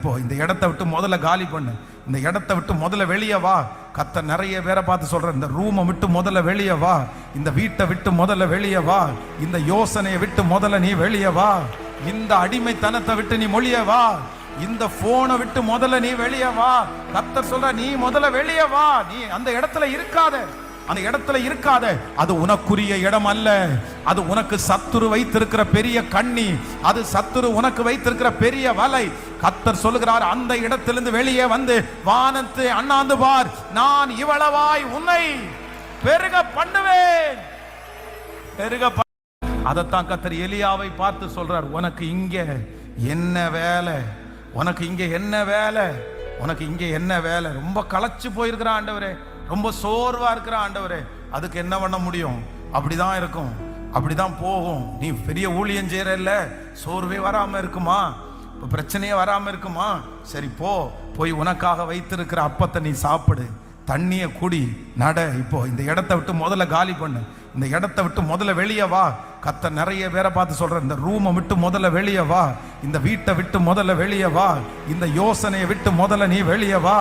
இப்போ இந்த இடத்தை விட்டு முதல்ல காலி பண்ணு. இந்த இடத்தை விட்டு முதல்ல வெளியே வா. கர்த்தர் நிறைய பேரை பார்த்து சொல்ற, இந்த ரூமை விட்டு முதல்ல வெளியே வா. இந்த வீட்டை விட்டு முதல்ல வெளியே வா. இந்த யோசனையை விட்டு முதல்ல நீ வெளியே வா. இந்த அடிமைத்தனத்தை விட்டு நீ மொழிய வா. இந்த போனை விட்டு முதல்ல நீ வெளியே வா. கர்த்தர் சொல்ற, நீ முதல்ல வெளியே வா. நீ அந்த இடத்துல இருக்காத, அந்த இடத்துல இருக்காத. அது உனக்குரிய இடம் அல்ல. அது உனக்கு சத்துரு வைத்திருக்கிற பெரிய கண்ணி. அது சத்துரு உனக்கு வைத்திருக்கிற பெரிய வலை. கர்த்தர் சொல்லுகிறார், அந்த இடத்திலிருந்து வெளியே வந்து வானத்தை அண்ணாந்து பார். நான் இவ்வளவாய் உன்னை பெருக பண்ணுவேன். அதைத்தான் கர்த்தர் எலியாவை பார்த்து சொல்றார், உனக்கு இங்க என்ன வேலை? உனக்கு இங்க என்ன வேலை? உனக்கு இங்க என்ன வேலை? ரொம்ப களைச்சு போயிருக்கிற ஆண்டவரே, ரொம்ப சோர்வா இருக்கிற ஆண்டவரே, அதுக்கு என்ன பண்ண முடியும்? அப்படிதான் இருக்கும், அப்படிதான் போகும். நீ பெரிய ஊழியம் செய்யற இல்ல, சோர்வே வராம இருக்குமா? பிரச்சனையே வராம இருக்குமா? சரி, போய் உனக்காக வைத்திருக்கிற அப்பத்தை நீ சாப்பிடு, தண்ணிய குடி, நட. இப்போ இந்த இடத்தை விட்டு முதல்ல காலி பண்ணு. இந்த இடத்தை விட்டு முதல்ல வெளியே வா. கர்த்தர் நிறைய பேரை பார்த்து சொல்ற, இந்த ரூமை விட்டு முதல்ல வெளியே வா. இந்த வீட்டை விட்டு முதல்ல வெளியே வா. இந்த யோசனையை விட்டு முதல்ல நீ வெளியே வா.